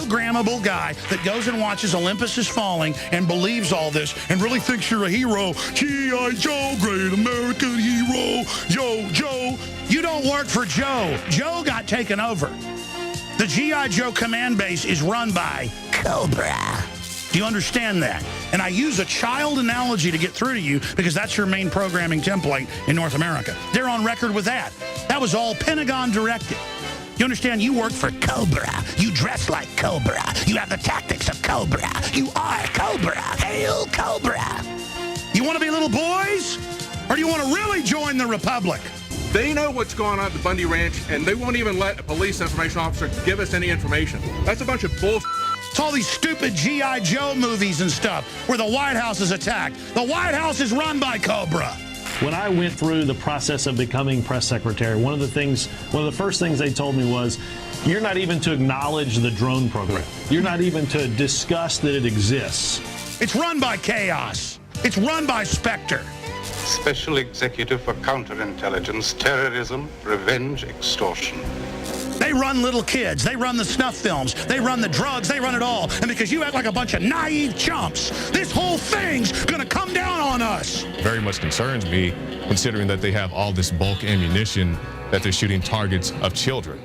programmable guy that goes and watches Olympus Is Falling and believes all this and really thinks you're a hero. G.I. Joe, great American hero. Joe. You don't work for Joe. Joe got taken over. The G.I. Joe command base is run by Cobra. Do you understand that? And I use a child analogy to get through to you because that's your main programming template in North America. They're on record with that. That was all Pentagon directed. You understand? You work for Cobra. You dress like Cobra. You have the tactics of Cobra. You are Cobra. Hail Cobra. You want to be little boys? Or do you want to really join the Republic? They know what's going on at the Bundy Ranch, and they won't even let a police information officer give us any information. That's a bunch of bullshit. It's all these stupid G.I. Joe movies and stuff where the White House is attacked. The White House is run by Cobra. When I went through the process of becoming press secretary, one of the first things they told me was, you're not even to acknowledge the drone program. You're not even to discuss that it exists. It's run by chaos. It's run by Spectre. Special Executive for Counterintelligence, Terrorism, Revenge, Extortion. They run little kids. They run the snuff films. They run the drugs. They run it all. And because you act like a bunch of naive chumps, this whole thing's going to come down on us. Very much concerns me, considering that they have all this bulk ammunition that they're shooting targets of children.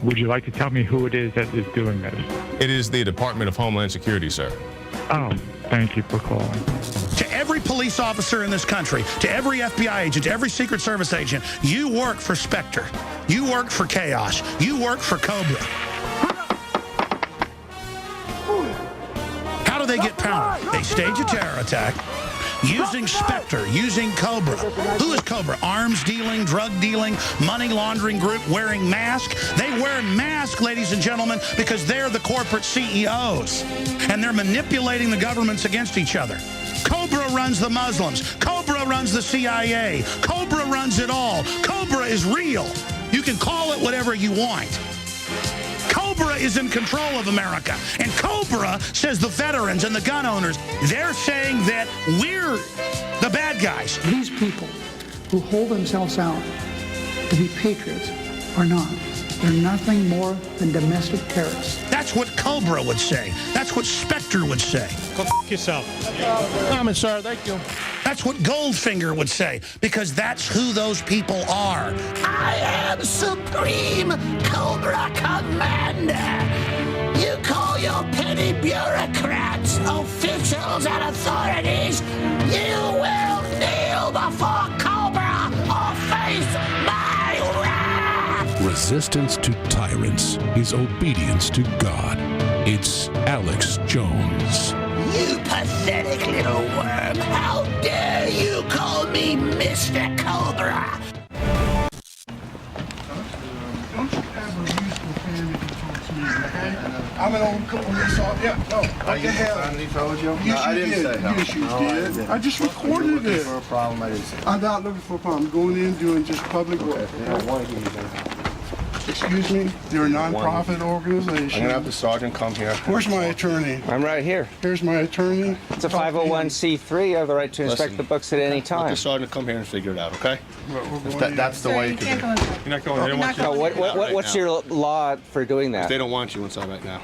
Would you like to tell me who it is that is doing this? It is the Department of Homeland Security, sir. Oh, thank you for calling. To every police officer in this country, to every FBI agent, to every Secret Service agent, you work for Spectre. You work for chaos. You work for Cobra. How do they get power? They stage a terror attack using Spectre, using Cobra. Who is Cobra? Arms dealing, drug dealing, money laundering group wearing masks. They wear masks, ladies and gentlemen, because they're the corporate CEOs. And they're manipulating the governments against each other. Cobra runs the Muslims. Cobra runs the CIA. Cobra runs it all. Cobra is real. You can call it whatever you want. Cobra is in control of America. And Cobra says the veterans and the gun owners, they're saying that we're the bad guys. These people who hold themselves out to be patriots are not. They're nothing more than domestic terrorists. That's what Cobra would say. That's what Spectre would say. Go f*** yourself. I'm sorry, thank you. That's what Goldfinger would say, because that's who those people are. I am Supreme Cobra Commander. You call your petty bureaucrats, officials, and authorities. You will kneel before Cobra or face my wrath. Resistance to tyrants is obedience to God. It's Alex Jones. You pathetic little worm. How dare you call me Mr. Cobra? Don't you ever use profanity towards me, okay? I'm an old police officer. Yeah, no. What the hell? Yes, you did. Yes, you did. I just recorded it. For a problem, I didn't say. I'm not looking for a problem. I'm going in doing just public work. Excuse me, you're a non-profit organization. I'm gonna have the sergeant come here. Where's my attorney? I'm right here. Here's my attorney. It's a 501c3. You have the right to inspect the books at any time. Let the sergeant come here and figure it out, okay? That's the way you can do it. You're not going. They don't want you. What's your law for doing that? They don't want you inside right now.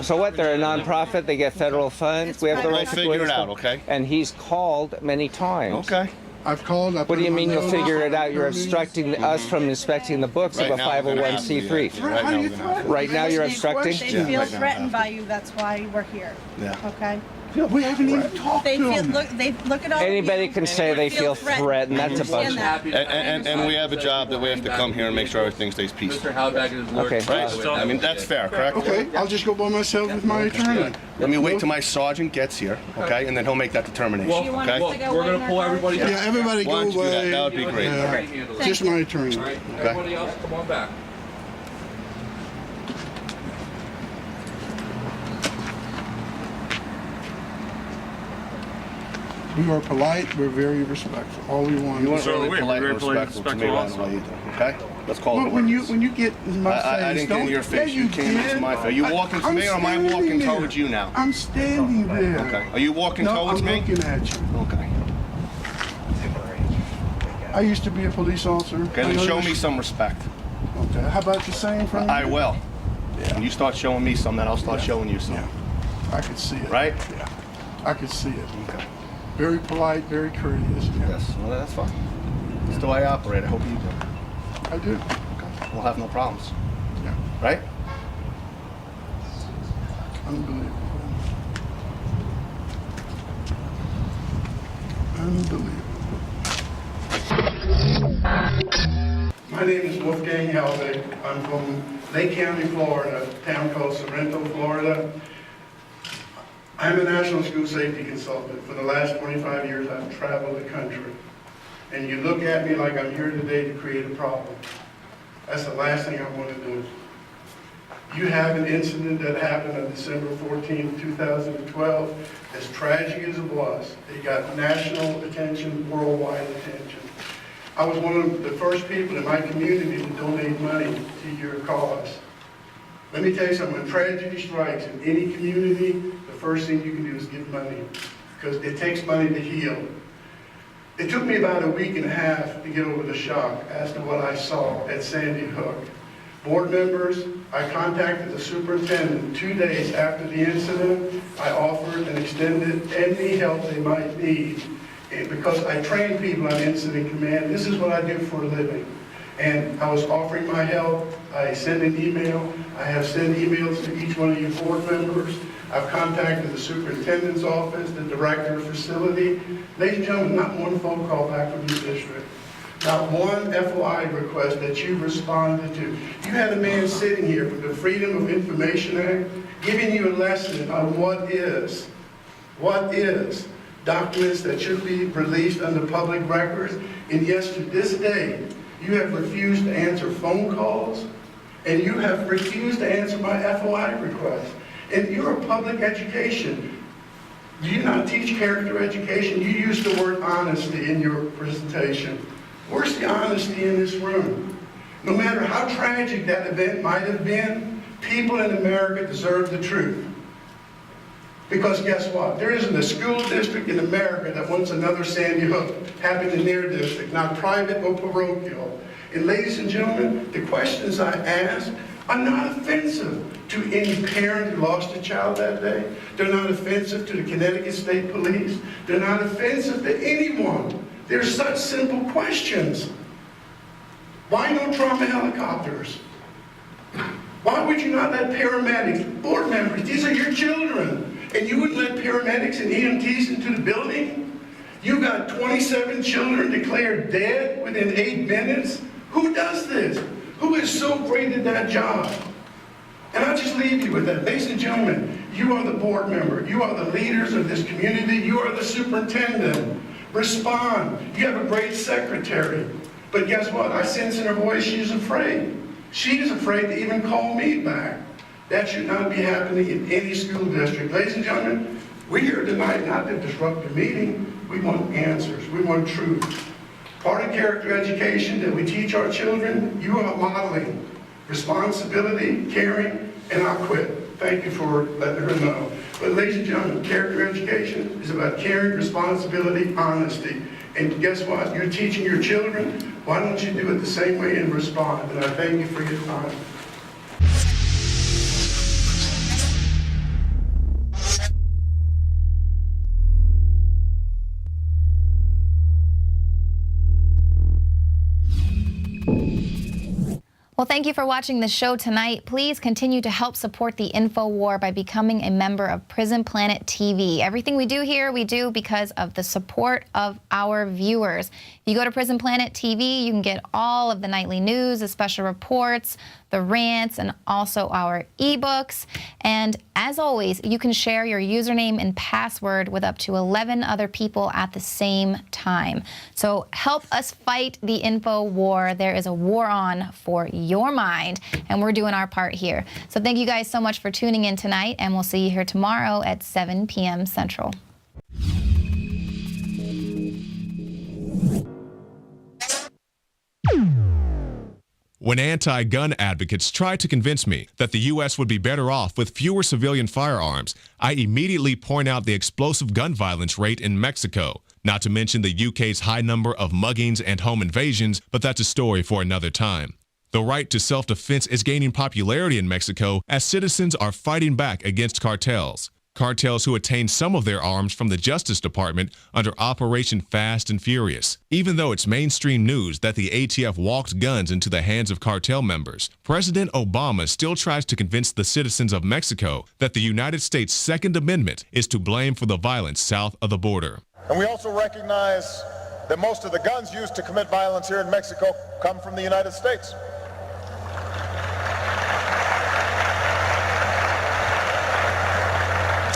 So what? They're a non-profit. They get federal funds. We have the right to figure it out, okay? And he's called many times. Okay. I've called. What do you mean you'll figure it out? You're obstructing us from inspecting the books of a 501c3. Right now you're obstructing? They feel threatened by you. That's why we're here. Yeah. Okay? We haven't even talked to them. Look at all Anybody can say they feel threatened. That's a bunch. And we have a job that we have to come here and make sure everything stays peaceful. Okay. Right? I mean, that's fair, correct? Okay, I'll just go by myself with my attorney. Let me wait till my sergeant gets here, okay? And then he'll make that determination, okay? We're going to pull everybody Yeah, everybody Why go don't you do that? away. That would be great. Yeah, just my attorney. Everybody else, come on back. We are polite. We're very respectful. All we want. You weren't is... really polite and respectful to me right away either, okay? Let's call it. When you get in my face, I didn't get in your face. Yeah, you came into my face. Are you walking to me or am I walking towards you now? I'm standing there. Okay. Are you walking towards me? I'm looking at you. Okay. I used to be a police officer. Okay, then show me some respect. Okay. How about the same from I you? will. When you start showing me something, then I'll start showing you something. I could see it. Right? Yeah. I could see it. Okay. Very polite, very courteous. Yeah. Yes. Well, that's fine. That's the way I operate. I hope you do. I do. Okay. We'll have no problems. Yeah. Right? Unbelievable. Unbelievable. My name is Wolfgang Helbig. I'm from Lake County, Florida, a town called Sorrento, Florida. I'm a national school safety consultant. For the last 25 years, I've traveled the country. And you look at me like I'm here today to create a problem. That's the last thing I want to do. You have an incident that happened on December 14, 2012. As tragic as it was, it got national attention, worldwide attention. I was one of the first people in my community to donate money to your cause. Let me tell you something, when tragedy strikes in any community, the first thing you can do is give money, because it takes money to heal. It took me about a week and a half to get over the shock as to what I saw at Sandy Hook. Board members, I contacted the superintendent 2 days after the incident. I offered and extended any help they might need. And because I train people on incident command, this is what I do for a living. And I was offering my help. I sent an email. I have sent emails to each one of you board members. I've contacted the superintendent's office, the director of facility. Ladies and gentlemen, not one phone call back from your district. Not one FOI request that you responded to. You had a man sitting here from the Freedom of Information Act giving you a lesson on what is documents that should be released under public records. And yes, to this day, you have refused to answer phone calls, and you have refused to answer my FOI requests. And you're a public education. Do you not teach character education? You used the word honesty in your presentation. Where's the honesty in this room? No matter how tragic that event might have been, people in America deserve the truth. Because guess what? There isn't a school district in America that wants another Sandy Hook happen in their district, not private or parochial. And ladies and gentlemen, the questions I ask are not offensive to any parent who lost a child that day. They're not offensive to the Connecticut State Police. They're not offensive to anyone. They're such simple questions. Why no trauma helicopters? Why would you not let paramedics, board members, these are your children, and you wouldn't let paramedics and EMTs into the building? You got 27 children declared dead within 8 minutes? Who does this? Who is so great at that job? And I'll just leave you with that. Ladies and gentlemen, you are the board member. You are the leaders of this community. You are the superintendent. Respond. You have a great secretary. But guess what? I sense in her voice she's afraid. She is afraid to even call me back. That should not be happening in any school district. Ladies and gentlemen, we're here tonight not to disrupt the meeting. We want answers. We want truth. Part of character education that we teach our children, you are modeling responsibility, caring, and I'll quit. Thank you for letting her know. But ladies and gentlemen, character education is about caring, responsibility, honesty. And guess what? You're teaching your children. Why don't you do it the same way and respond? And I thank you for your time. Well, thank you for watching the show tonight. Please continue to help support the InfoWar by becoming a member of Prison Planet TV. Everything we do here, we do because of the support of our viewers. If you go to Prison Planet TV, you can get all of the nightly news, the special reports, the rants, and also our ebooks. And as always, you can share your username and password with up to 11 other people at the same time. So help us fight the info war. There is a war on for your mind, and we're doing our part here. So thank you guys so much for tuning in tonight, and we'll see you here tomorrow at 7 p.m. Central. When anti-gun advocates try to convince me that the U.S. would be better off with fewer civilian firearms, I immediately point out the explosive gun violence rate in Mexico, not to mention the UK's high number of muggings and home invasions, but that's a story for another time. The right to self-defense is gaining popularity in Mexico as citizens are fighting back against cartels. Cartels who attained some of their arms from the Justice Department under Operation Fast and Furious. Even though it's mainstream news that the ATF walked guns into the hands of cartel members, President Obama still tries to convince the citizens of Mexico that the United States' Second Amendment is to blame for the violence south of the border. And we also recognize that most of the guns used to commit violence here in Mexico come from the United States.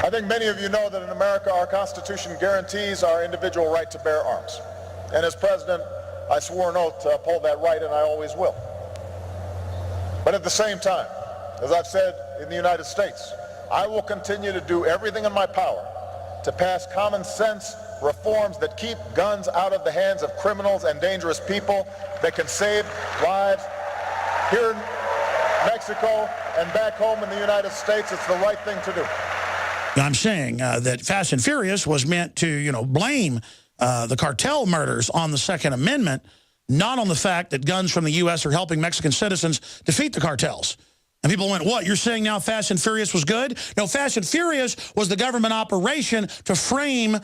I think many of you know that in America our Constitution guarantees our individual right to bear arms. And as president, I swore an oath to uphold that right, and I always will. But at the same time, as I've said in the United States, I will continue to do everything in my power to pass common sense reforms that keep guns out of the hands of criminals and dangerous people, that can save lives here in Mexico and back home in the United States. It's the right thing to do. I'm saying that Fast and Furious was meant to, blame the cartel murders on the Second Amendment, not on the fact that guns from the U.S. are helping Mexican citizens defeat the cartels. And people went, what, you're saying now Fast and Furious was good? No, Fast and Furious was the government operation to frame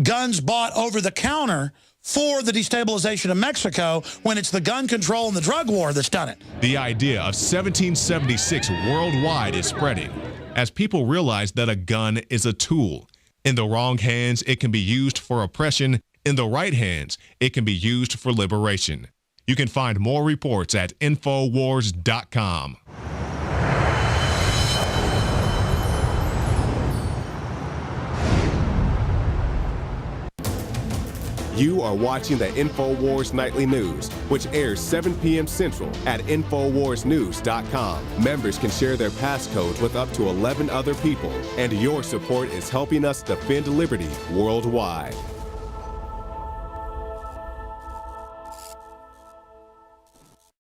guns bought over the counter for the destabilization of Mexico, when it's the gun control and the drug war that's done it. The idea of 1776 worldwide is spreading as people realize that a gun is a tool. In the wrong hands, it can be used for oppression. In the right hands, it can be used for liberation. You can find more reports at INFOWARS.com. You are watching the INFOWARS Nightly News, which airs 7 p.m. Central at INFOWARSnews.com. Members can share their passcode with up to 11 other people, and your support is helping us defend liberty worldwide.